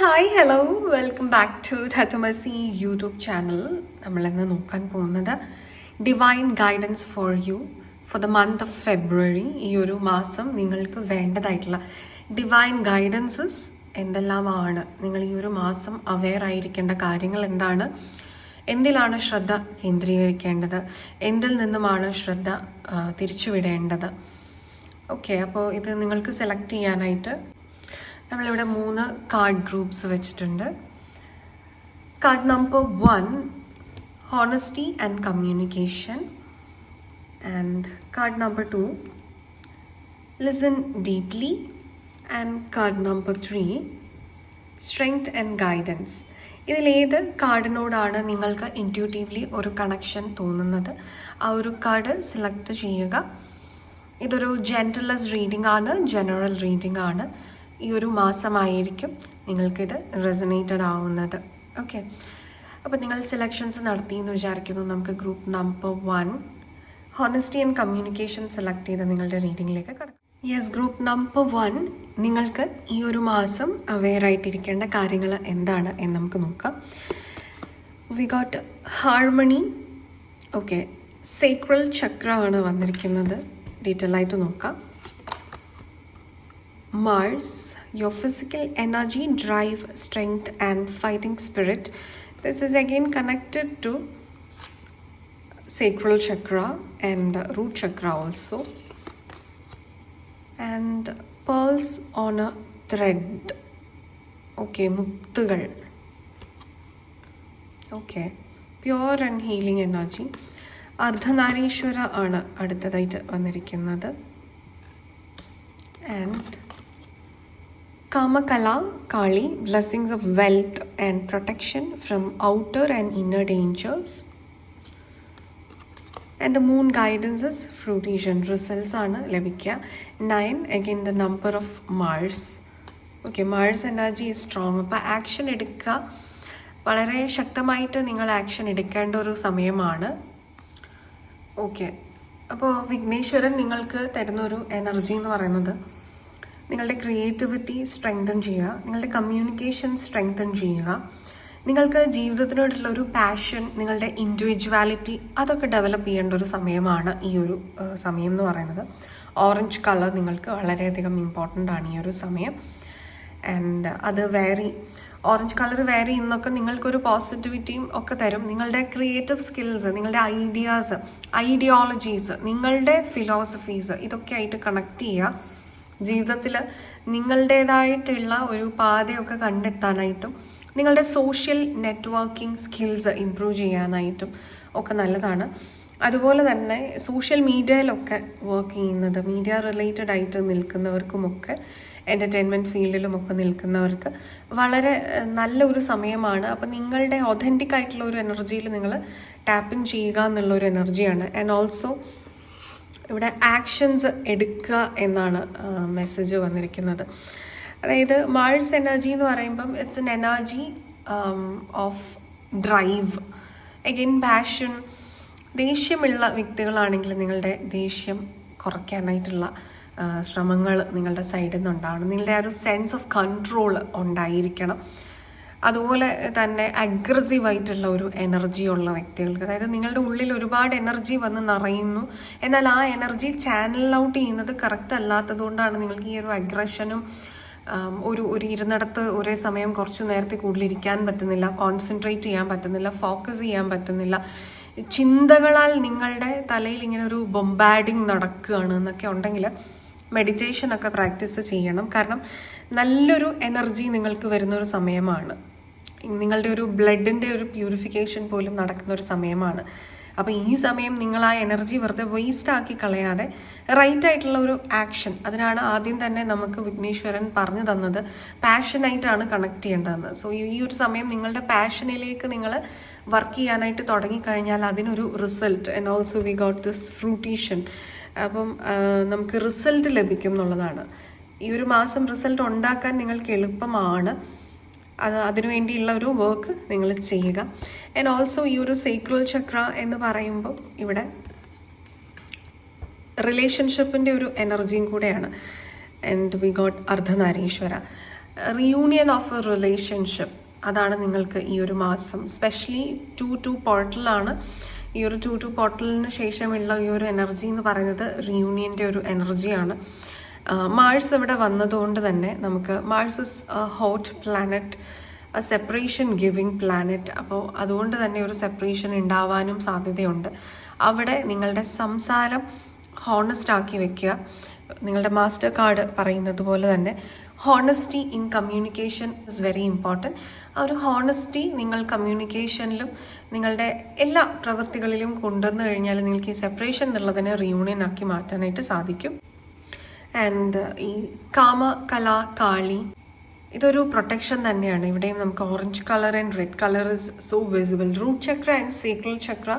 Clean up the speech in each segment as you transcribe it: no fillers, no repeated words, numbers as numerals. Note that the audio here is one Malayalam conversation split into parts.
Hi hello welcome back to ധത്തുമസി യൂട്യൂബ് ചാനൽ. നമ്മളിന്ന് നോക്കാൻ പോകുന്നത് divine guidance for you for the month of February. ഈ ഒരു മാസം നിങ്ങൾക്ക് വേണ്ടതായിട്ടുള്ള ഡിവൈൻ ഗൈഡൻസസ് എന്തെല്ലാമാണ്, നിങ്ങൾ ഈ ഒരു മാസം അവെയർ ആയിരിക്കേണ്ട കാര്യങ്ങൾ എന്താണ്, എന്തിലാണ് ശ്രദ്ധ കേന്ദ്രീകരിക്കേണ്ടത്, എന്തിൽ നിന്നുമാണ് ശ്രദ്ധ തിരിച്ചുവിടേണ്ടത്. ഓക്കെ, അപ്പോൾ ഇത് നിങ്ങൾക്ക് സെലക്ട് ചെയ്യാനായിട്ട് നമ്മളിവിടെ 3 കാർഡ് ഗ്രൂപ്പ്സ് വെച്ചിട്ടുണ്ട്. Card number 1 honesty and communication, and card number 2 listen deeply, and card number 3 strength and guidance. ഇതിലേത് കാർഡിനോടാണ് നിങ്ങൾക്ക് ഇൻറ്റ്യൂട്ടീവ്ലി ഒരു കണക്ഷൻ തോന്നുന്നത്, ആ ഒരു കാർഡ് സെലക്ട് ചെയ്യുക. ഇതൊരു ജെൻറ്റലസ് റീഡിംഗ് ആണ്, ജനറൽ റീഡിംഗ് ആണ്. ഈ ഒരു മാസമായിരിക്കും നിങ്ങൾക്കിത് റെസനേറ്റഡ് ആവുന്നത്. ഓക്കെ, അപ്പോൾ നിങ്ങൾ സെലക്ഷൻസ് നടത്തി എന്ന് വിചാരിക്കുന്നു. നമുക്ക് group number 1 honesty and communication select ചെയ്ത് നിങ്ങളുടെ റീഡിങ്ങിലേക്ക് കടക്കാം. യെസ്, ഗ്രൂപ്പ് നമ്പർ 1 നിങ്ങൾക്ക് ഈ ഒരു മാസം അവെയർ ആയിട്ടിരിക്കേണ്ട കാര്യങ്ങൾ എന്താണ് എന്ന് നമുക്ക് നോക്കാം. We got harmony. Okay, sacral chakra ആണ് വന്നിരിക്കുന്നത്. ഡീറ്റെയിൽ ആയിട്ട് നോക്കാം. Mars, your physical energy, drive, strength and fighting spirit. This is again connected to sacral chakra and root chakra also. And pearls on a thread. Okay, muktugal. Okay, pure and healing energy. Ardhanarishwara ആണ് അടുത്തതായിട്ട് വന്നിരിക്കുന്നത്. And Kamakala, Kali, blessings of wealth and protection from outer and inner dangers. And the moon guidance is fruition. Results ആണ് ലഭിക്കുക. 9, again the number of Mars. Okay, Mars energy is strong. അപ്പോൾ ആക്ഷൻ എടുക്കുക, വളരെ ശക്തമായിട്ട് നിങ്ങൾ ആക്ഷൻ എടുക്കേണ്ട ഒരു സമയമാണ്. ഓക്കെ, അപ്പോൾ വിഘ്നേശ്വരൻ നിങ്ങൾക്ക് തരുന്നൊരു എനർജി എന്ന് പറയുന്നത് നിങ്ങളുടെ ക്രിയേറ്റിവിറ്റി സ്ട്രെങ്തൻ ചെയ്യുക, നിങ്ങളുടെ കമ്മ്യൂണിക്കേഷൻ സ്ട്രെങ്തൻ ചെയ്യുക, നിങ്ങൾക്ക് ജീവിതത്തിനോടുള്ള ഒരു പാഷൻ, നിങ്ങളുടെ ഇൻഡിവിജ്വാലിറ്റി അതൊക്കെ ഡെവലപ്പ് ചെയ്യേണ്ട ഒരു സമയമാണ് ഈ ഒരു സമയം എന്ന് പറയുന്നത്. ഓറഞ്ച് കളർ നിങ്ങൾക്ക് വളരെയധികം ഇമ്പോർട്ടൻ്റ് ആണ് ഈ ഒരു സമയം. ആൻഡ് അത് ഓറഞ്ച് കളർ വേരി ചെയ്യുന്നൊക്കെ നിങ്ങൾക്കൊരു പോസിറ്റിവിറ്റിയും ഒക്കെ തരും. നിങ്ങളുടെ ക്രിയേറ്റീവ് സ്കിൽസ്, നിങ്ങളുടെ ഐഡിയാസ്, ഐഡിയോളജീസ്, നിങ്ങളുടെ ഫിലോസഫീസ് ഇതൊക്കെ ആയിട്ട് കണക്ട് ചെയ്യുക. ജീവിതത്തിൽ നിങ്ങളുടേതായിട്ടുള്ള ഒരു പാതയൊക്കെ കണ്ടെത്താനായിട്ടും നിങ്ങളുടെ സോഷ്യൽ നെറ്റ്വർക്കിംഗ് സ്കിൽസ് ഇംപ്രൂവ് ചെയ്യാനായിട്ടും ഒക്കെ നല്ലതാണ്. അതുപോലെ തന്നെ സോഷ്യൽ മീഡിയയിലൊക്കെ വർക്ക് ചെയ്യുന്നത്, മീഡിയ റിലേറ്റഡ് ആയിട്ട് നിൽക്കുന്നവർക്കുമൊക്കെ, എൻ്റർടൈൻമെൻറ്റ് ഫീൽഡിലുമൊക്കെ നിൽക്കുന്നവർക്ക് വളരെ നല്ലൊരു സമയമാണ്. അപ്പോൾ നിങ്ങളുടെ ഒതൻറ്റിക് ആയിട്ടുള്ള ഒരു എനർജിയിൽ നിങ്ങൾ ടാപ്പിൻ ചെയ്യുക എന്നുള്ളൊരു എനർജിയാണ്. ആൻഡ് ഓൾസോ ഇവിടെ ആക്ഷൻസ് എടുക്കുക എന്നാണ് മെസ്സേജ് വന്നിരിക്കുന്നത്. അതായത് മാഴ്സ് എനർജി എന്ന് പറയുമ്പം it's an energy of drive, again passion. ദേഷ്യമുള്ള വ്യക്തികളാണെങ്കിൽ നിങ്ങളുടെ ദേഷ്യം കുറയ്ക്കാനായിട്ടുള്ള ശ്രമങ്ങൾ നിങ്ങളുടെ സൈഡിൽ നിന്നുണ്ടാവണം. നിങ്ങളുടെ ആ ഒരു സെൻസ് ഓഫ് കൺട്രോൾ ഉണ്ടായിരിക്കണം. അതുപോലെ തന്നെ അഗ്രസീവായിട്ടുള്ള ഒരു എനർജി ഉള്ള വ്യക്തികൾക്ക്, അതായത് നിങ്ങളുടെ ഉള്ളിൽ ഒരുപാട് എനർജി വന്ന് നിറയുന്നു, എന്നാൽ ആ എനർജി ചാനൽ ഔട്ട് ചെയ്യുന്നത് കറക്റ്റ് അല്ലാത്തത് കൊണ്ടാണ് നിങ്ങൾക്ക് ഈ ഒരു അഗ്രഷനും ഒരു ഇരുന്നിടത്ത് ഒരേ സമയം കുറച്ച് നേരത്തെ കൂടുതലിരിക്കാൻ പറ്റുന്നില്ല, കോൺസെൻട്രേറ്റ് ചെയ്യാൻ പറ്റുന്നില്ല, ഫോക്കസ് ചെയ്യാൻ പറ്റുന്നില്ല, ചിന്തകളാൽ നിങ്ങളുടെ തലയിൽ ഇങ്ങനെ ഒരു ബൊംബാഡിങ് നടക്കുകയാണ് എന്നൊക്കെ ഉണ്ടെങ്കിൽ മെഡിറ്റേഷനൊക്കെ പ്രാക്ടീസ് ചെയ്യണം. കാരണം നല്ലൊരു എനർജി നിങ്ങൾക്ക് വരുന്നൊരു സമയമാണ്. നിങ്ങളുടെ ഒരു ബ്ലഡിൻ്റെ ഒരു പ്യൂരിഫിക്കേഷൻ പോലും നടക്കുന്ന ഒരു സമയമാണ്. അപ്പോൾ ഈ സമയം നിങ്ങൾ ആ എനർജി വെറുതെ വേസ്റ്റ് ആക്കി കളയാതെ റൈറ്റ് ആയിട്ടുള്ള ഒരു ആക്ഷൻ, അതിനാണ് ആദ്യം തന്നെ നമുക്ക് വിഘ്നേശ്വരൻ പറഞ്ഞു തന്നത് പാഷനായിട്ടാണ് കണക്ട് ചെയ്യേണ്ടതെന്ന്. സോ ഈ ഒരു സമയം നിങ്ങളുടെ പാഷനിലേക്ക് നിങ്ങൾ വർക്ക് ചെയ്യാനായിട്ട് തുടങ്ങിക്കഴിഞ്ഞാൽ അതിനൊരു റിസൾട്ട്. And also we got this fruition. അപ്പം നമുക്ക് റിസൾട്ട് ലഭിക്കും എന്നുള്ളതാണ്. ഈ ഒരു മാസം റിസൾട്ട് ഉണ്ടാക്കാൻ നിങ്ങൾക്ക് എളുപ്പമാണ്. അതിനുവേണ്ടിയുള്ള ഒരു വർക്ക് നിങ്ങൾ ചെയ്യുക. ആൻഡ് ഓൾസോ ഈ ഒരു സേക്രൽ ചക്ര എന്ന് പറയുമ്പോൾ ഇവിടെ റിലേഷൻഷിപ്പിൻ്റെ ഒരു എനർജിയും കൂടെയാണ്. And we got Ardhanarishvara. Reunion of A relationship, അതാണ് നിങ്ങൾക്ക് ഈ ഒരു മാസം. സ്പെഷ്യലി 2-2 പോർട്ടലാണ്. ഈ ഒരു 2-2 പോർട്ടലിന് ശേഷമുള്ള ഈ ഒരു എനർജി എന്ന് പറയുന്നത് റിയൂണിയൻ്റെ ഒരു എനർജിയാണ്. മാഴ്സ് ഇവിടെ വന്നതുകൊണ്ട് തന്നെ നമുക്ക് Mars is hot planet, separation giving planet. അപ്പോൾ അതുകൊണ്ട് തന്നെ ഒരു സെപ്പറേഷൻ ഉണ്ടാവാനും സാധ്യതയുണ്ട്. അവിടെ നിങ്ങളുടെ സംസാരം ഹോണസ്റ്റ് ആക്കി വെക്കുക. നിങ്ങളുടെ മാസ്റ്റർ കാർഡ് പറയുന്നത് പോലെ തന്നെ honesty in communication is very important. ആ ഒരു ഹോണസ്റ്റി നിങ്ങൾ കമ്മ്യൂണിക്കേഷനിലും നിങ്ങളുടെ എല്ലാ പ്രവൃത്തികളിലും കൊണ്ടുവന്നു കഴിഞ്ഞാൽ നിങ്ങൾക്ക് ഈ സെപ്പറേഷൻ എന്നുള്ളതിനെ റിയൂണിയൻ ആക്കി മാറ്റാനായിട്ട് സാധിക്കും. ആൻഡ് ഈ കാമ കല കാളി ഇതൊരു പ്രൊട്ടക്ഷൻ തന്നെയാണ്. ഇവിടെയും നമുക്ക് orange colour and red colour is so visible. Root chakra and sacral chakra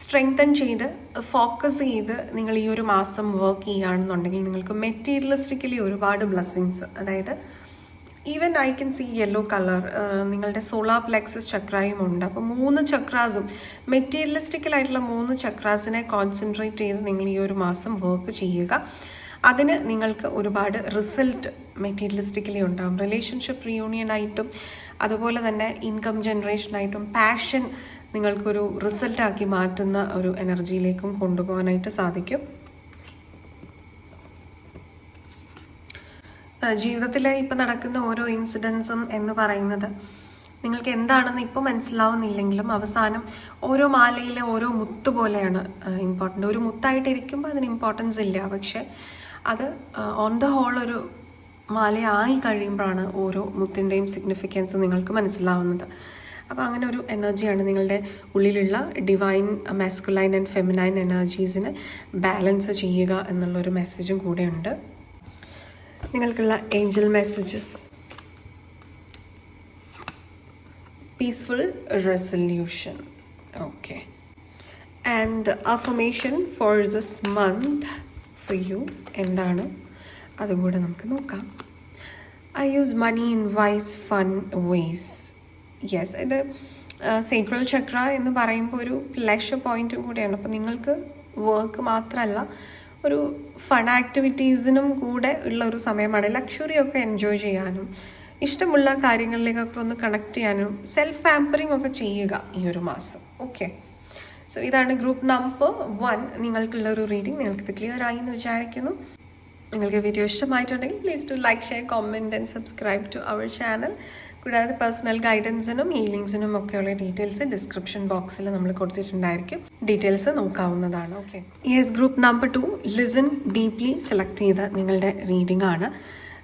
strengthen ചെയ്ത് ഫോക്കസ് ചെയ്ത് നിങ്ങൾ ഈ ഒരു മാസം വർക്ക് ചെയ്യുകയാണെന്നുണ്ടെങ്കിൽ നിങ്ങൾക്ക് മെറ്റീരിയലിസ്റ്റിക്കലി ഒരുപാട് ബ്ലെസ്സിങ്സ്, അതായത് even I can C yellow colour നിങ്ങളുടെ സോളാർ പ്ലെക്സസ് ചക്രയും ഉണ്ട്. അപ്പോൾ 3 ചക്രാസും മെറ്റീരിയലിസ്റ്റിക്കലായിട്ടുള്ള 3 ചക്രാസിനെ കോൺസെൻട്രേറ്റ് ചെയ്ത് നിങ്ങൾ ഈ ഒരു മാസം വർക്ക് ചെയ്യുക. അതിന് നിങ്ങൾക്ക് ഒരുപാട് റിസൾട്ട് മെറ്റീരിയലിസ്റ്റിക്കലി ഉണ്ടാകും. റിലേഷൻഷിപ്പ് റിയൂണിയൻ ആയിട്ടും അതുപോലെ തന്നെ ഇൻകം ജനറേഷനായിട്ടും പാഷൻ നിങ്ങൾക്കൊരു റിസൾട്ടാക്കി മാറ്റുന്ന ഒരു എനർജിയിലേക്കും കൊണ്ടുപോകാനായിട്ട് സാധിക്കും. ജീവിതത്തിൽ ഇപ്പോൾ നടക്കുന്ന ഓരോ ഇൻസിഡൻസും എന്ന് പറയുന്നത് നിങ്ങൾക്ക് എന്താണെന്ന് ഇപ്പോൾ മനസ്സിലാവുന്നില്ലെങ്കിലും അവസാനം ഓരോ മാലയിലെ ഓരോ മുത്ത് പോലെയാണ് ഇമ്പോർട്ടൻ്റ്. ഒരു മുത്തായിട്ടിരിക്കുമ്പോൾ അതിന് ഇമ്പോർട്ടൻസ് ഇല്ല, പക്ഷേ അത് ഓൺ ദ ഹോൾ ഒരു മാലയായി കഴിയുമ്പോഴാണ് ഓരോ മുത്തിൻ്റെയും സിഗ്നിഫിക്കൻസ് നിങ്ങൾക്ക് മനസ്സിലാവുന്നത്. അപ്പോൾ അങ്ങനെ ഒരു എനർജിയാണ് നിങ്ങളുടെ ഉള്ളിലുള്ള ഡിവൈൻ മാസ്കുലൈൻ ആൻഡ് ഫെമിനൈൻ എനർജീസിനെ ബാലൻസ് ചെയ്യുക എന്നുള്ളൊരു മെസ്സേജും കൂടെയുണ്ട്. നിങ്ങൾക്കുള്ള angel messages: peaceful resolution. Okay. And affirmation for this month for you എന്താണ് അതും കൂടെ നമുക്ക് നോക്കാം. I use money in wise fun ways. Yes, ഇത് സേക്രൽ ചക്ര എന്ന് പറയുമ്പോൾ ഒരു പ്ലഷർ പോയിൻറ്റും കൂടെയാണ്. അപ്പോൾ നിങ്ങൾക്ക് വർക്ക് മാത്രമല്ല ഒരു ഫൺ ആക്ടിവിറ്റീസിനും കൂടെ ഉള്ള ഒരു സമയമാണ്. ലക്ഷറിയൊക്കെ എൻജോയ് ചെയ്യാനും ഇഷ്ടമുള്ള കാര്യങ്ങളിലേക്കൊക്കെ ഒന്ന് കണക്ട് ചെയ്യാനും സെൽഫ് പാമ്പറിങ് ഒക്കെ ചെയ്യുക ഈ ഒരു മാസം. ഓക്കെ, സോ ഇതാണ് ഗ്രൂപ്പ് നമ്പർ 1 നിങ്ങൾക്കുള്ളൊരു റീഡിങ്. നിങ്ങൾക്കിത് ക്ലിയർ ആയി എന്ന് വിചാരിക്കുന്നു. നിങ്ങൾക്ക് വീഡിയോ ഇഷ്ടമായിട്ടുണ്ടെങ്കിൽ please to like, share, comment and subscribe to our channel. കൂടാതെ പേഴ്സണൽ ഗൈഡൻസിനും ഹീലിങ്സിനും ഒക്കെയുള്ള ഡീറ്റെയിൽസ് ഡിസ്ക്രിപ്ഷൻ ബോക്സിൽ നമ്മൾ കൊടുത്തിട്ടുണ്ടായിരിക്കും. ഡീറ്റെയിൽസ് നോക്കാവുന്നതാണ്. Okay. Yes, group number 2 listen deeply select ചെയ്ത നിങ്ങളുടെ റീഡിംഗ് ആണ്.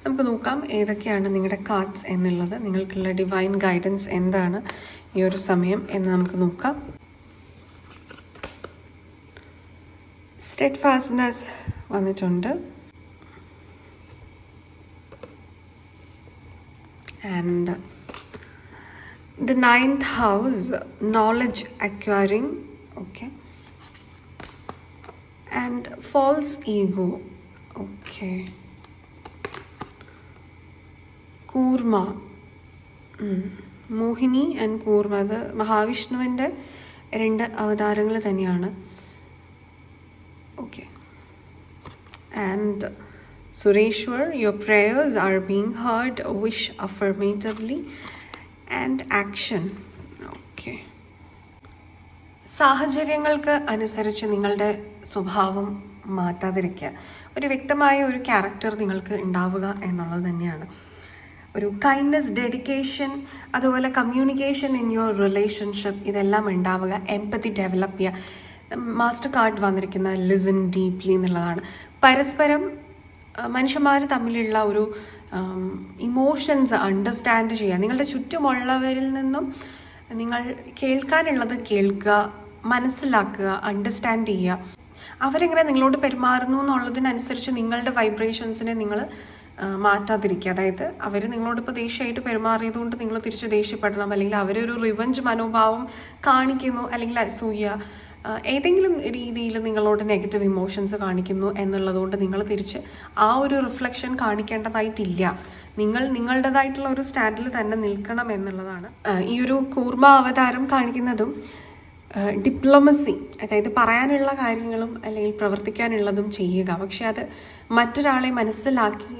നമുക്ക് നോക്കാം ഏതൊക്കെയാണ് നിങ്ങളുടെ കാർഡ്സ് എന്നുള്ളത്. നിങ്ങൾക്കുള്ള ഡിവൈൻ ഗൈഡൻസ് എന്താണ് ഈ ഒരു സമയം എന്ന് നമുക്ക് നോക്കാം. സ്റ്റെഡ്ഫാസ്റ്റ്നെസ് വന്നിട്ടുണ്ട്. And the 9th house, knowledge acquiring. Okay. And false ego. Okay. Kurma, Mohini and Kurma, അത് മഹാവിഷ്ണുവിൻ്റെ 2 അവതാരങ്ങൾ തന്നെയാണ്. Okay. And Sureshwar, your prayers are being heard. Wish affirmatively. And action. Okay. സാഹചര്യങ്ങൾക്ക് അനുസരിച്ച് നിങ്ങളുടെ സ്വഭാവം മാറ്റാതിരിക്കുക. ഒരു വ്യക്തമായ ഒരു ക്യാരക്ടർ നിങ്ങൾക്ക് ഉണ്ടാവുക എന്നുള്ളത് തന്നെയാണ്. ഒരു കൈൻഡ്നെസ്, ഡെഡിക്കേഷൻ, അതുപോലെ കമ്മ്യൂണിക്കേഷൻ ഇൻ യുവർ റിലേഷൻഷിപ്പ്, ഇതെല്ലാം ഉണ്ടാവുക. എംപതി ഡെവലപ്പ് ചെയ്യുക. മാസ്റ്റർ കാർഡ് വന്നിരിക്കുന്ന ലിസൺ ഡീപ്ലി എന്നുള്ളതാണ്. പരസ്പരം മനുഷ്യന്മാർ തമ്മിലുള്ള ഒരു ഇമോഷൻസ് അണ്ടർസ്റ്റാൻഡ് ചെയ്യുക. നിങ്ങളുടെ ചുറ്റുമുള്ളവരിൽ നിന്നും നിങ്ങൾ കേൾക്കാനുള്ളത് കേൾക്കുക, മനസ്സിലാക്കുക, അണ്ടർസ്റ്റാൻഡ് ചെയ്യുക. അവരെങ്ങനെ നിങ്ങളോട് പെരുമാറുന്നു എന്നുള്ളതിനനുസരിച്ച് നിങ്ങളുടെ വൈബ്രേഷൻസിനെ നിങ്ങൾ മാറ്റാതിരിക്കുക. അതായത് അവർ നിങ്ങളോടിപ്പോൾ ദേഷ്യമായിട്ട് പെരുമാറിയതുകൊണ്ട് നിങ്ങൾ തിരിച്ച് ദേഷ്യപ്പെടണം, അല്ലെങ്കിൽ അവരൊരു റിവഞ്ച് മനോഭാവം കാണിക്കുന്നു, അല്ലെങ്കിൽ അസൂയ, ഏതെങ്കിലും രീതിയിൽ നിങ്ങളോട് നെഗറ്റീവ് ഇമോഷൻസ് കാണിക്കുന്നു എന്നുള്ളതുകൊണ്ട് നിങ്ങൾ തിരിച്ച് ആ ഒരു റിഫ്ലക്ഷൻ കാണിക്കേണ്ടതായിട്ടില്ല. നിങ്ങൾ നിങ്ങളുടേതായിട്ടുള്ള ഒരു സ്റ്റാൻഡിൽ തന്നെ നിൽക്കണം എന്നുള്ളതാണ് ഈ ഒരു കൂർമ അവതാരം കാണിക്കുന്നതും. ഡിപ്ലോമസി, അതായത് പറയാനുള്ള കാര്യങ്ങളും അല്ലെങ്കിൽ പ്രവർത്തിക്കാനുള്ളതും ചെയ്യുക. പക്ഷെ അത് മറ്റൊരാളെ മനസ്സിലാക്കി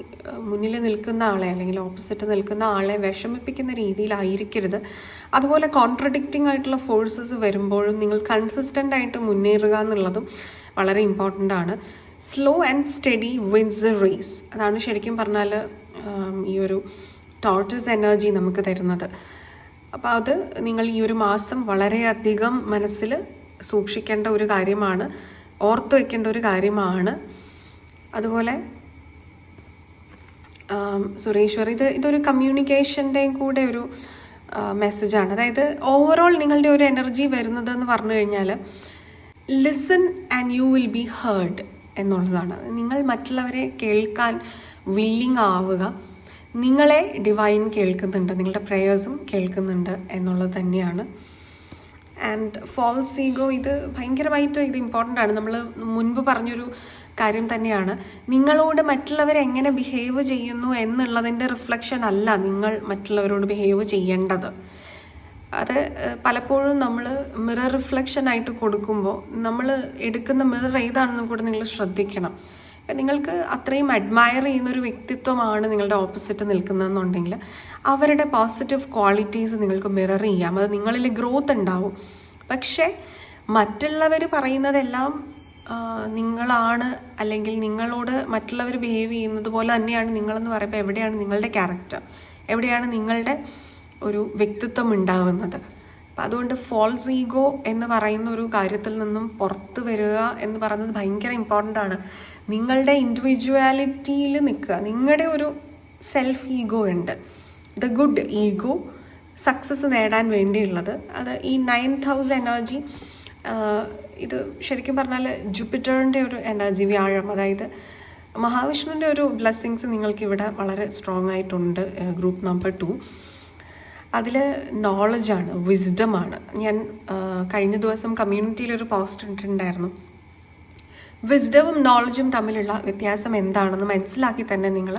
മുന്നിൽ നിൽക്കുന്ന ആളെ അല്ലെങ്കിൽ ഓപ്പോസിറ്റ് നിൽക്കുന്ന ആളെ വിഷമിപ്പിക്കുന്ന രീതിയിലായിരിക്കരുത്. അതുപോലെ കോൺട്രഡിക്റ്റിംഗ് ആയിട്ടുള്ള ഫോഴ്സസ് വരുമ്പോഴും നിങ്ങൾ കൺസിസ്റ്റൻ്റ് ആയിട്ട് മുന്നേറുക എന്നുള്ളതും വളരെ ഇമ്പോർട്ടൻ്റ് ആണ്. Slow and steady wins the race. അതാണ് ശരിക്കും പറഞ്ഞാൽ ഈ ഒരു ടോർട്ടസ് എനർജി നമുക്ക് തരുന്നത്. അപ്പോൾ അത് നിങ്ങൾ ഈ ഒരു മാസം വളരെയധികം മനസ്സിൽ സൂക്ഷിക്കേണ്ട ഒരു കാര്യമാണ്, ഓർത്ത് വയ്ക്കേണ്ട ഒരു കാര്യമാണ്. അതുപോലെ സുരേശ്വർ, ഇതൊരു കമ്മ്യൂണിക്കേഷൻ്റെയും കൂടെ ഒരു മെസ്സേജാണ്. അതായത് ഓവറോൾ നിങ്ങളുടെ ഒരു എനർജി വരുന്നതെന്ന് പറഞ്ഞു കഴിഞ്ഞാൽ listen and you will be heard എന്നുള്ളതാണ്. നിങ്ങൾ മറ്റുള്ളവരെ കേൾക്കാൻ വില്ലിങ് ആവുക. നിങ്ങളെ ഡിവൈൻ കേൾക്കുന്നുണ്ട്, നിങ്ങളുടെ പ്രേയേഴ്സും കേൾക്കുന്നുണ്ട് എന്നുള്ളത് തന്നെയാണ്. ആൻഡ് ഫോൾസ് ഈഗോ, ഇത് ഭയങ്കരമായിട്ട് ഇമ്പോർട്ടൻ്റ് ആണ്. നമ്മൾ മുൻപ് പറഞ്ഞൊരു കാര്യം തന്നെയാണ്. നിങ്ങളോട് മറ്റുള്ളവർ എങ്ങനെ ബിഹേവ് ചെയ്യുന്നു എന്നുള്ളതിൻ്റെ റിഫ്ലക്ഷൻ അല്ല നിങ്ങൾ മറ്റുള്ളവരോട് ബിഹേവ് ചെയ്യേണ്ടത്. അത് പലപ്പോഴും നമ്മൾ മിറർ റിഫ്ലക്ഷൻ ആയിട്ട് കൊടുക്കുമ്പോൾ നമ്മൾ എടുക്കുന്ന മിറർ ഏതാണെന്നും കൂടെ നിങ്ങൾ ശ്രദ്ധിക്കണം. നിങ്ങൾക്ക് അത്രയും അഡ്മയർ ചെയ്യുന്നൊരു വ്യക്തിത്വമാണ് നിങ്ങളുടെ ഓപ്പോസിറ്റ് നിൽക്കുന്നതെന്നുണ്ടെങ്കിൽ അവരുടെ പോസിറ്റീവ് ക്വാളിറ്റീസ് നിങ്ങൾക്ക് മിറർ ചെയ്യാം. അത് നിങ്ങളിൽ ഗ്രോത്ത് ഉണ്ടാവും. പക്ഷേ മറ്റുള്ളവർ പറയുന്നതെല്ലാം നിങ്ങളാണ്, അല്ലെങ്കിൽ നിങ്ങളോട് മറ്റുള്ളവർ ബിഹേവ് ചെയ്യുന്നത് പോലെ തന്നെയാണ് നിങ്ങളെന്ന് പറയുമ്പോൾ എവിടെയാണ് നിങ്ങളുടെ ക്യാരക്ടർ, എവിടെയാണ് നിങ്ങളുടെ ഒരു വ്യക്തിത്വം ഉണ്ടാവുന്നത്? അപ്പം അതുകൊണ്ട് ഫോൾസ് ഈഗോ എന്ന് പറയുന്ന ഒരു കാര്യത്തിൽ നിന്നും പുറത്ത് വരിക എന്ന് പറയുന്നത് ഭയങ്കര ഇമ്പോർട്ടൻ്റ് ആണ്. നിങ്ങളുടെ ഇൻഡിവിജ്വാലിറ്റിയിൽ നിൽക്കുക. നിങ്ങളുടെ ഒരു സെൽഫ് ഈഗോ ഉണ്ട്, ദ ഗുഡ് ഈഗോ, സക്സസ് നേടാൻ വേണ്ടിയുള്ളത്. അത് ഈ 9th ഹൗസ് എനർജി, ഇത് ശരിക്കും പറഞ്ഞാൽ ജൂപ്പിറ്ററിൻ്റെ ഒരു എനർജി, വ്യാഴം, അതായത് മഹാവിഷ്ണുവിൻ്റെ ഒരു ബ്ലെസ്സിങ്സ് നിങ്ങൾക്കിവിടെ വളരെ സ്ട്രോങ് ആയിട്ടുണ്ട്. ഗ്രൂപ്പ് നമ്പർ 2 അതിൽ നോളജാണ്, വിസ്ഡമാണ്. ഞാൻ കഴിഞ്ഞ ദിവസം കമ്മ്യൂണിറ്റിയിലൊരു പോസ്റ്റ് ഇട്ടിട്ടുണ്ടായിരുന്നു. വിസ്ഡവും നോളജും തമ്മിലുള്ള വ്യത്യാസം എന്താണെന്ന് മനസ്സിലാക്കി തന്നെ നിങ്ങൾ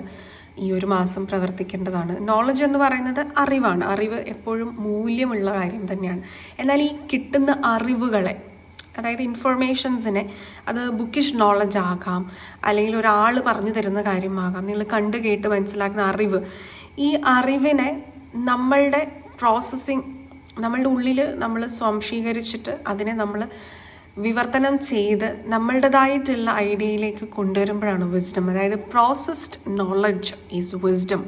ഈ ഒരു മാസം പ്രവർത്തിക്കേണ്ടതാണ്. നോളജ് എന്ന് പറയുന്നത് അറിവാണ്. അറിവ് എപ്പോഴും മൂല്യമുള്ള കാര്യം തന്നെയാണ്. എന്നാൽ ഈ കിട്ടുന്ന അറിവുകളെ, അതായത് ഇൻഫർമേഷൻസിനെ, അത് ബുക്കിഷ് നോളജ് ആകാം, അല്ലെങ്കിൽ ഒരാൾ പറഞ്ഞു തരുന്ന കാര്യമാകാം, നിങ്ങൾ കണ്ട് കേട്ട് മനസ്സിലാക്കുന്ന അറിവ്, ഈ അറിവിനെ നമ്മളുടെ പ്രോസസ്സിങ്, നമ്മളുടെ ഉള്ളിൽ നമ്മൾ സ്വാംശീകരിച്ചിട്ട് അതിനെ നമ്മൾ വിവർത്തനം ചെയ്ത് നമ്മളുടേതായിട്ടുള്ള ഐഡിയയിലേക്ക് കൊണ്ടുവരുമ്പോഴാണ് വിസ്ഡം. അതായത് പ്രോസസ്ഡ് നോളജ് ഈസ് വിസ്ഡം.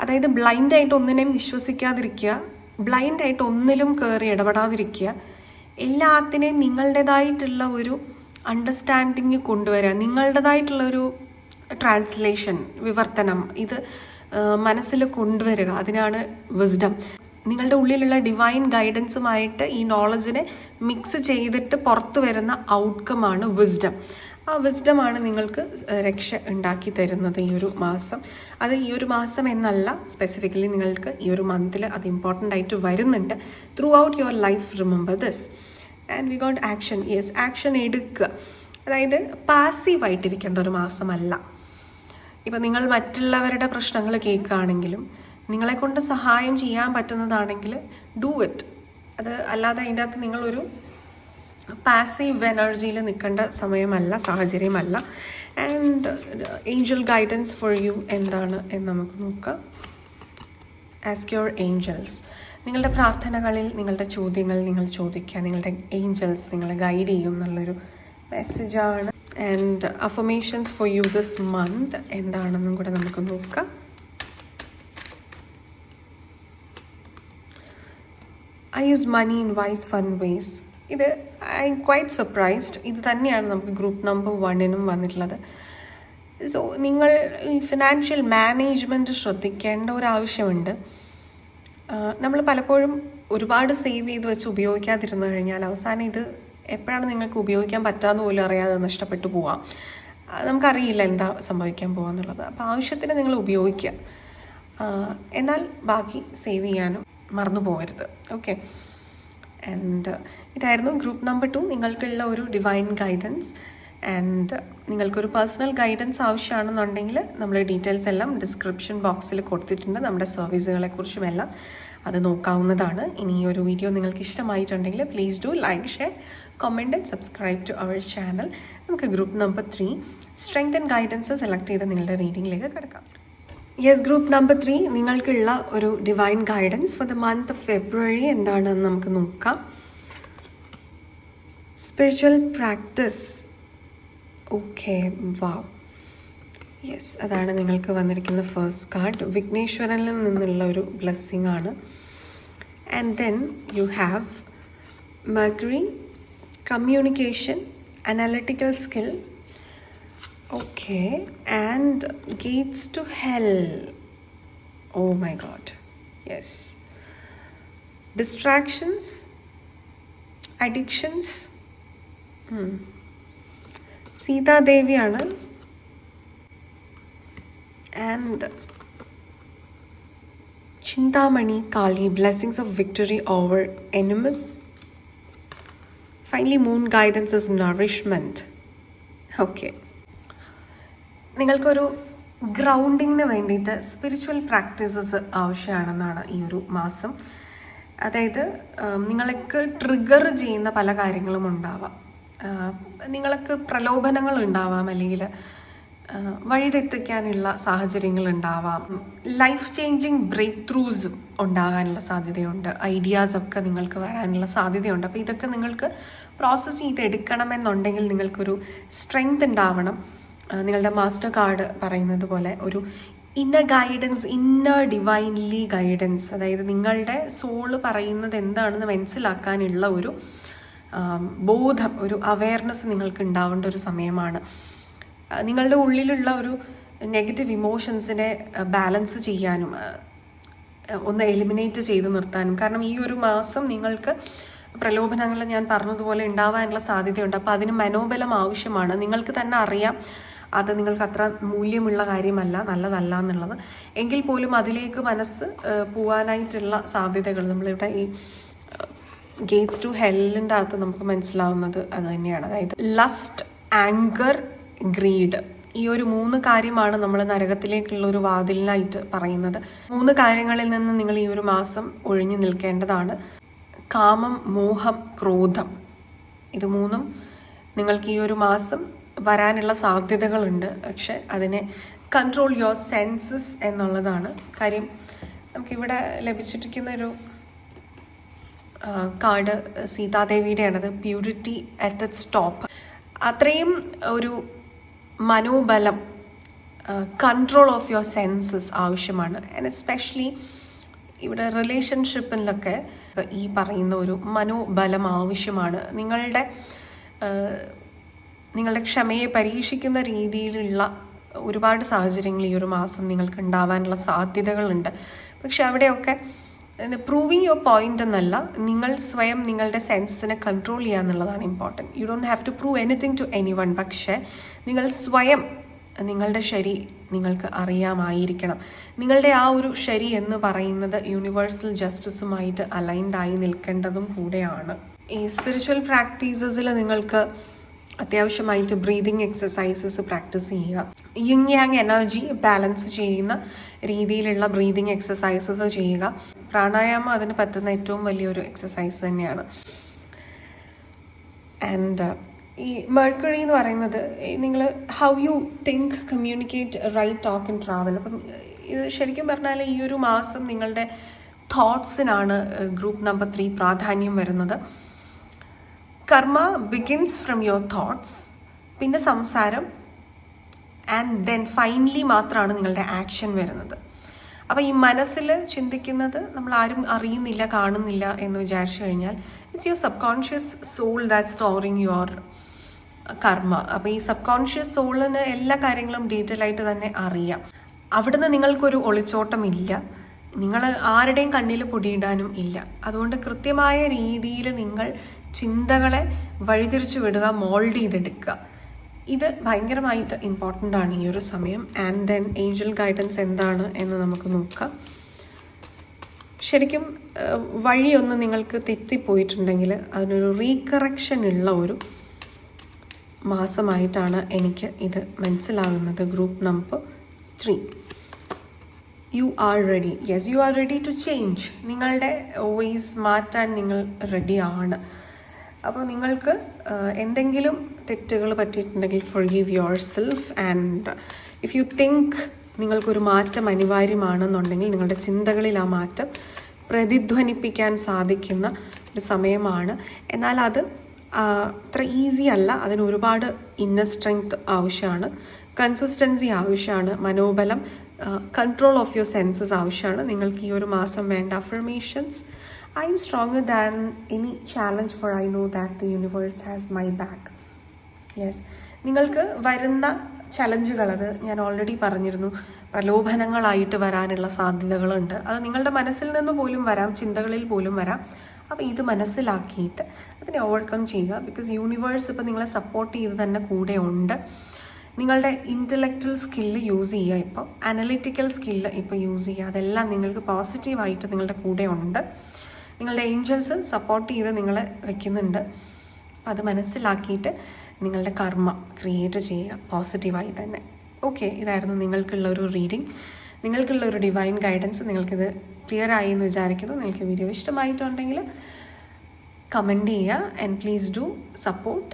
അതായത് ബ്ലൈൻഡായിട്ട് ഒന്നിനെയും വിശ്വസിക്കാതിരിക്കുക, ബ്ലൈൻഡായിട്ട് ഒന്നിലും കയറി ഇടപെടാതിരിക്കുക, എല്ലാത്തിനെയും നിങ്ങളുടേതായിട്ടുള്ള ഒരു അണ്ടർസ്റ്റാൻഡിങ് കൊണ്ടുവരിക, നിങ്ങളുടേതായിട്ടുള്ളൊരു ട്രാൻസ്ലേഷൻ, വിവർത്തനം, ഇത് മനസ്സിൽ കൊണ്ടുവരിക. അതിനാണ് വിസ്ഡം. നിങ്ങളുടെ ഉള്ളിലുള്ള ഡിവൈൻ ഗൈഡൻസുമായിട്ട് ഈ നോളജിനെ മിക്സ് ചെയ്തിട്ട് പുറത്തു വരുന്ന ഔട്ട്കമാണ് വിസ്ഡം. ആ വിസ്ഡമാണ് നിങ്ങൾക്ക് രക്ഷ ഉണ്ടാക്കി തരുന്നത് ഈ ഒരു മാസം. അത് ഈ ഒരു മാസം എന്നല്ല, സ്പെസിഫിക്കലി നിങ്ങൾക്ക് ഈ ഒരു മന്തിൽ അത് ഇമ്പോർട്ടൻ്റ് ആയിട്ട് വരുന്നുണ്ട്. Through out your life remember this. And we got action. Yes, action എടുക്കുക. അതായത് പാസീവായിട്ടിരിക്കേണ്ട ഒരു മാസമല്ല. ഇപ്പം നിങ്ങൾ മറ്റുള്ളവരുടെ പ്രശ്നങ്ങൾ കേൾക്കുകയാണെങ്കിലും നിങ്ങളെക്കൊണ്ട് സഹായം ചെയ്യാൻ പറ്റുന്നതാണെങ്കിൽ ഡൂ ഇറ്റ്. അത് അല്ലാതെ അതിൻ്റെ അകത്ത് നിങ്ങളൊരു പാസീവ് എനർജിയിൽ നിൽക്കേണ്ട സമയമല്ല, സാഹചര്യമല്ല. And angel guidance for you എന്താണ് എന്ന് നമുക്ക് നോക്കാം. Ask your angels. നിങ്ങളുടെ പ്രാർത്ഥനകളിൽ നിങ്ങളുടെ ചോദ്യങ്ങൾ നിങ്ങൾ ചോദിക്കുക. നിങ്ങളുടെ ഏഞ്ചൽസ് നിങ്ങളെ ഗൈഡ് ചെയ്യും എന്നുള്ളൊരു മെസ്സേജാണ്. And affirmations for you this month എന്താണെന്നും കൂടെ നമുക്ക് നോക്കാം. I use money in wise fun ways. ഇത് ഐ എം ക്വൈറ്റ് സർപ്രൈസ്ഡ്. ഇത് തന്നെയാണ് നമുക്ക് ഗ്രൂപ്പ് നമ്പർ 1 വന്നിട്ടുള്ളത്. സോ നിങ്ങൾ ഈ ഫിനാൻഷ്യൽ മാനേജ്മെൻറ്റ് ശ്രദ്ധിക്കേണ്ട ഒരാവശ്യമുണ്ട്. നമ്മൾ പലപ്പോഴും ഒരുപാട് സേവ് ചെയ്ത് വെച്ച് ഉപയോഗിക്കാതിരുന്നു കഴിഞ്ഞാൽ അവസാനം ഇത് എപ്പോഴാണ് നിങ്ങൾക്ക് ഉപയോഗിക്കാൻ പറ്റാമെന്ന് പോലും അറിയാതെ നഷ്ടപ്പെട്ടു പോവാം. നമുക്കറിയില്ല എന്താ സംഭവിക്കാൻ പോകാന്നുള്ളത്. അപ്പോൾ ആവശ്യത്തിന് നിങ്ങൾ ഉപയോഗിക്കുക, എന്നാൽ ബാക്കി സേവ് ചെയ്യാനും മറന്നു പോകരുത്. ഓക്കെ. ആൻഡ് ഇതായിരുന്നു ഗ്രൂപ്പ് നമ്പർ 2 നിങ്ങൾക്കുള്ള ഒരു ഡിവൈൻ ഗൈഡൻസ്. ആൻഡ് നിങ്ങൾക്കൊരു പേഴ്സണൽ ഗൈഡൻസ് ആവശ്യമാണെന്നുണ്ടെങ്കിൽ നമ്മൾ ഡീറ്റെയിൽസ് എല്ലാം ഡിസ്ക്രിപ്ഷൻ ബോക്സിൽ കൊടുത്തിട്ടുണ്ട്, നമ്മുടെ സർവീസുകളെക്കുറിച്ചുമെല്ലാം അത് നോക്കാവുന്നതാണ്. ഇനി ഈ ഒരു വീഡിയോ നിങ്ങൾക്ക് ഇഷ്ടമായിട്ടുണ്ടെങ്കിൽ please do like, share, comment and subscribe to our channel. നമുക്ക് group number 3 strength and guidance select ചെയ്ത് നിങ്ങളുടെ റീഡിങ്ങിലേക്ക് കിടക്കാം. യെസ്, ഗ്രൂപ്പ് നമ്പർ 3 നിങ്ങൾക്കുള്ള ഒരു divine guidance four the month of ഫെബ്രുവരി എന്താണെന്ന് നമുക്ക് നോക്കാം. Spiritual practice. ഓക്കെ, വാവ്. യെസ്, അതാണ് നിങ്ങൾക്ക് വന്നിരിക്കുന്ന ഫസ്റ്റ് കാർഡ്. വിഘ്നേശ്വരനിൽ നിന്നുള്ള ഒരു ബ്ലെസ്സിങ് ആണ്. And then you have Mercury, communication, analytical skill. Okay, and gates to hell. Oh my God, yes. Distractions, addictions. സീതാദേവിയാണ്. And Chintamani Kali, blessings of victory over enemies. Finally moon guidance is nourishment. Okay, നിങ്ങൾക്കൊരു ഗ്രൗണ്ടിങ്ങിന് വേണ്ടിയിട്ട് സ്പിരിച്വൽ പ്രാക്ടീസസ് ആവശ്യമാണെന്നാണ് ഈ ഒരു മാസം. അതായത് നിങ്ങൾക്ക് ട്രിഗർ ചെയ്യുന്ന പല കാര്യങ്ങളും ഉണ്ടാവാം, നിങ്ങൾക്ക് പ്രലോഭനങ്ങൾ ഉണ്ടാവാം, അല്ലെങ്കിൽ വഴിതെറ്റിക്കാനുള്ള സാഹചര്യങ്ങൾ ഉണ്ടാവാം, ലൈഫ് ചേഞ്ചിങ് ബ്രേക്ക് ത്രൂസ് ഉണ്ടാകാനുള്ള സാധ്യതയുണ്ട്, ഐഡിയാസൊക്കെ നിങ്ങൾക്ക് വരാനുള്ള സാധ്യതയുണ്ട്. അപ്പോൾ ഇതൊക്കെ നിങ്ങൾക്ക് പ്രോസസ്സ് ചെയ്തെടുക്കണമെന്നുണ്ടെങ്കിൽ നിങ്ങൾക്കൊരു സ്ട്രെങ്ത് ഉണ്ടാവണം. നിങ്ങളുടെ മാസ്റ്റർ കാർഡ് പറയുന്നത് പോലെ ഒരു inner guidance, inner divinely guidance, അതായത് നിങ്ങളുടെ സോള് പറയുന്നത് എന്താണെന്ന് മനസ്സിലാക്കാനുള്ള ഒരു ബോധം, ഒരു അവയർനെസ് നിങ്ങൾക്ക് ഉണ്ടാവേണ്ട ഒരു സമയമാണ്. നിങ്ങളുടെ ഉള്ളിലുള്ള ഒരു നെഗറ്റീവ് ഇമോഷൻസിനെ ബാലൻസ് ചെയ്യാനും ഒന്ന് എലിമിനേറ്റ് ചെയ്ത് നിർത്താനും. കാരണം ഈ ഒരു മാസം നിങ്ങൾക്ക് പ്രലോഭനങ്ങൾ ഞാൻ പറഞ്ഞതുപോലെ ഉണ്ടാവാനുള്ള സാധ്യതയുണ്ട്. അപ്പോൾ അതിന് മനോബലം ആവശ്യമാണ്. നിങ്ങൾക്ക് തന്നെ അറിയാം അത് നിങ്ങൾക്ക് അത്ര മൂല്യമുള്ള കാര്യമല്ല, നല്ലതല്ല എന്നുള്ളത്. എങ്കിൽ പോലും അതിലേക്ക് മനസ്സ് പോവാനായിട്ടുള്ള സാധ്യതകൾ നമ്മളിവിടെ ഈ ഗേറ്റ്സ് ടു ഹെല്ലിൻ്റെ അകത്ത് നമുക്ക് മനസ്സിലാവുന്നത് അത് തന്നെയാണ്. അതായത് ലസ്റ്റ്, ആങ്കർ, ഗ്രീഡ്, ഈ ഒരു 3 കാര്യമാണ് നമ്മൾ നരകത്തിലേക്കുള്ള ഒരു വാതിലിനായിട്ട് പറയുന്നത്. 3 കാര്യങ്ങളിൽ നിന്ന് നിങ്ങൾ ഈ ഒരു മാസം ഒഴിഞ്ഞു നിൽക്കേണ്ടതാണ്. കാമം, മോഹം, ക്രോധം, ഇത് 3 നിങ്ങൾക്ക് ഈ ഒരു മാസം വരാനുള്ള സാധ്യതകളുണ്ട്. പക്ഷെ അതിനെ കൺട്രോൾ യുവർ സെൻസസ് എന്നുള്ളതാണ് കാര്യം. നമുക്കിവിടെ ലഭിച്ചിരിക്കുന്ന ഒരു കാർഡ് സീതാദേവിയുടെയാണത്. Purity at its top. അത്രയും ഒരു മനോബലം, കൺട്രോൾ ഓഫ് യുവർ സെൻസസ് ആവശ്യമാണ്. ആൻഡ് എസ്പെഷ്യലി ഇവിടെ റിലേഷൻഷിപ്പിലൊക്കെ ഈ പറയുന്ന ഒരു മനോബലം ആവശ്യമാണ്. നിങ്ങളുടെ ക്ഷമയെ പരീക്ഷിക്കുന്ന രീതിയിലുള്ള ഒരുപാട് സാഹചര്യങ്ങൾ ഈ ഒരു മാസം നിങ്ങൾക്ക് ഉണ്ടാവാനുള്ള സാധ്യതകളുണ്ട്. പക്ഷെ അവിടെയൊക്കെ പ്രൂവിങ് യുവർ പോയിന്റ് എന്നല്ല, നിങ്ങൾ സ്വയം നിങ്ങളുടെ സെൻസസിനെ കൺട്രോൾ ചെയ്യുക എന്നുള്ളതാണ് important. You don't have to prove anything to anyone. പക്ഷേ നിങ്ങൾ സ്വയം നിങ്ങളുടെ ശരി നിങ്ങൾക്ക് അറിയാമായിരിക്കണം. നിങ്ങളുടെ ആ ഒരു ശരി എന്ന് പറയുന്നത് യൂണിവേഴ്സൽ ജസ്റ്റിസുമായിട്ട് അലൈൻഡ് ആയി നിൽക്കേണ്ടതും കൂടെയാണ്. ഈ സ്പിരിച്വൽ പ്രാക്ടീസസിൽ നിങ്ങൾക്ക് അത്യാവശ്യമായിട്ട് ബ്രീതിങ് എക്സസൈസസ് പ്രാക്ടീസ് ചെയ്യുക. യിങ് യാങ് എനർജി ബാലൻസ് ചെയ്യുന്ന രീതിയിലുള്ള ബ്രീതിങ് എക്സസൈസസ് ചെയ്യുക. പ്രാണായാമം അതിന് പറ്റുന്ന ഏറ്റവും വലിയൊരു എക്സസൈസ് തന്നെയാണ്. ആൻഡ് ഈ മെർക്കുറി എന്ന് പറയുന്നത് നിങ്ങൾ how you think, communicate, write, talk and travel. അപ്പം ഇത് ശരിക്കും പറഞ്ഞാൽ ഈ ഒരു മാസം നിങ്ങളുടെ തോട്ട്സിനാണ് ഗ്രൂപ്പ് നമ്പർ 3 പ്രാധാന്യം വരുന്നത്. കർമ്മ ബിഗിൻസ് ഫ്രം യുവർ തോട്ട്സ്, പിന്നെ സംസാരം, ആൻഡ് ദെൻ ഫൈനലി മാത്രമാണ് നിങ്ങളുടെ ആക്ഷൻ വരുന്നത്. അപ്പോൾ ഈ മനസ്സിൽ ചിന്തിക്കുന്നത് നമ്മൾ ആരും അറിയുന്നില്ല, കാണുന്നില്ല എന്ന് വിചാരിച്ചു കഴിഞ്ഞാൽ it's your subconscious soul that storing your karma. അപ്പോൾ ഈ സബ് കോൺഷ്യസ് സോളിന് എല്ലാ കാര്യങ്ങളും ഡീറ്റെയിൽ ആയിട്ട് തന്നെ അറിയാം. അവിടുന്ന് നിങ്ങൾക്കൊരു ഒളിച്ചോട്ടമില്ല, നിങ്ങൾ ആരുടെയും കണ്ണിൽ പൊടിയിടാനും ഇല്ല. അതുകൊണ്ട് കൃത്യമായ രീതിയിൽ നിങ്ങൾ ചിന്തകളെ വഴിതിരിച്ചു വിടുക, മോൾഡ് ചെയ്തെടുക്കുക. ഇത് ഭയങ്കരമായിട്ട് ഇമ്പോർട്ടൻ്റ് ആണ് ഈ ഒരു സമയം. ആൻഡ് ദെൻ ഏഞ്ചൽ ഗൈഡൻസ് എന്താണ് എന്ന് നമുക്ക് നോക്കാം. ശരിക്കും വഴിയൊന്ന് നിങ്ങൾക്ക് തെറ്റിപ്പോയിട്ടുണ്ടെങ്കിൽ അതിനൊരു റീകറക്ഷൻ ഉള്ള ഒരു മാസമായിട്ടാണ് എനിക്ക് ഇത് മനസ്സിലാകുന്നത്. Group number 3. You are ready. Yes, you are ready to change. നിങ്ങളുടെ വേയ്സ് മാറ്റാൻ നിങ്ങൾ റെഡിയാണ്. അപ്പോൾ നിങ്ങൾക്ക് എന്തെങ്കിലും തെറ്റുകൾ പറ്റിയിട്ടുണ്ടെങ്കിൽ forgive yourself. And if you think നിങ്ങൾക്കൊരു മാറ്റം അനിവാര്യമാണെന്നുണ്ടെങ്കിൽ നിങ്ങളുടെ ചിന്തകളിൽ ആ മാറ്റം പ്രതിധ്വനിപ്പിക്കാൻ സാധിക്കുന്ന ഒരു സമയമാണ്. എന്നാൽ അത് അത്ര ഈസി അല്ല. അതിന് ഒരുപാട് ഇന്നർ സ്ട്രെങ്ത് ആവശ്യമാണ്, കൺസിസ്റ്റൻസി ആവശ്യമാണ്, മനോബലം, കൺട്രോൾ ഓഫ് യുവർ സെൻസസ് ആവശ്യമാണ്. നിങ്ങൾക്ക് ഈ ഒരു മാസം വേണ്ട affirmations: I'm stronger than any challenge, for I know that the universe has my back. Yes, നിങ്ങൾക്ക് വരുന്ന ചലഞ്ചുകൾ, അത് ഞാൻ ഓൾറെഡി പറഞ്ഞിരുന്നു, പ്രലോഭനങ്ങളായിട്ട് വരാനുള്ള സാധ്യതകളുണ്ട്. അത് നിങ്ങളുടെ മനസ്സിൽ നിന്ന് പോലും വരാം, ചിന്തകളിൽ പോലും വരാം. അപ്പോൾ ഇത് മനസ്സിലാക്കിയിട്ട് അതിനെ ഓവർകം ചെയ്യുക. ബിക്കോസ് യൂണിവേഴ്സ് ഇപ്പോൾ നിങ്ങളെ സപ്പോർട്ട് ചെയ്ത് തന്നെ കൂടെ ഉണ്ട്. നിങ്ങളുടെ ഇൻ്റലക്ച്വൽ സ്കില്ല് യൂസ് ചെയ്യുക, ഇപ്പോൾ അനലിറ്റിക്കൽ സ്കില്ല് ഇപ്പോൾ യൂസ് ചെയ്യുക. അതെല്ലാം നിങ്ങൾക്ക് പോസിറ്റീവായിട്ട് നിങ്ങളുടെ കൂടെ ഉണ്ട്. നിങ്ങളുടെ ഏഞ്ചൽസ് സപ്പോർട്ട് ചെയ്ത് നിങ്ങളെ വയ്ക്കുന്നുണ്ട്. അപ്പോൾ അത് മനസ്സിലാക്കിയിട്ട് നിങ്ങളുടെ കർമ്മ ക്രിയേറ്റ് ചെയ്യുക പോസിറ്റീവായി തന്നെ. ഓക്കെ, ഇതായിരുന്നു നിങ്ങൾക്കുള്ള ഒരു റീഡിങ്, നിങ്ങൾക്കുള്ള ഒരു ഡിവൈൻ ഗൈഡൻസ്. നിങ്ങൾക്കിത് ക്ലിയർ ആയി എന്ന് വിചാരിക്കുന്നു. നിങ്ങൾക്ക് വീഡിയോ ഇഷ്ടമായിട്ടുണ്ടെങ്കിൽ കമൻറ്റ് ചെയ്യുക. And please do support.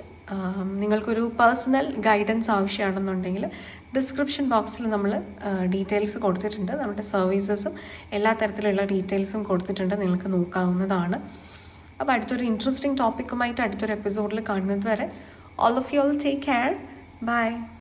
നിങ്ങൾക്കൊരു പേഴ്സണൽ ഗൈഡൻസ് ആവശ്യമാണെന്നുണ്ടെങ്കിൽ ഡിസ്ക്രിപ്ഷൻ ബോക്സിൽ നമ്മൾ ഡീറ്റെയിൽസ് കൊടുത്തിട്ടുണ്ട്. നമ്മുടെ സർവീസസും എല്ലാ തരത്തിലുള്ള ഡീറ്റെയിൽസും കൊടുത്തിട്ടുണ്ട്, നിങ്ങൾക്ക് നോക്കാവുന്നതാണ്. അപ്പോൾ അടുത്തൊരു ഇൻട്രസ്റ്റിംഗ് ടോപ്പിക്കുമായിട്ട് അടുത്തൊരു എപ്പിസോഡിൽ കാണുന്നത് വരെ, all of you all take care. Bye.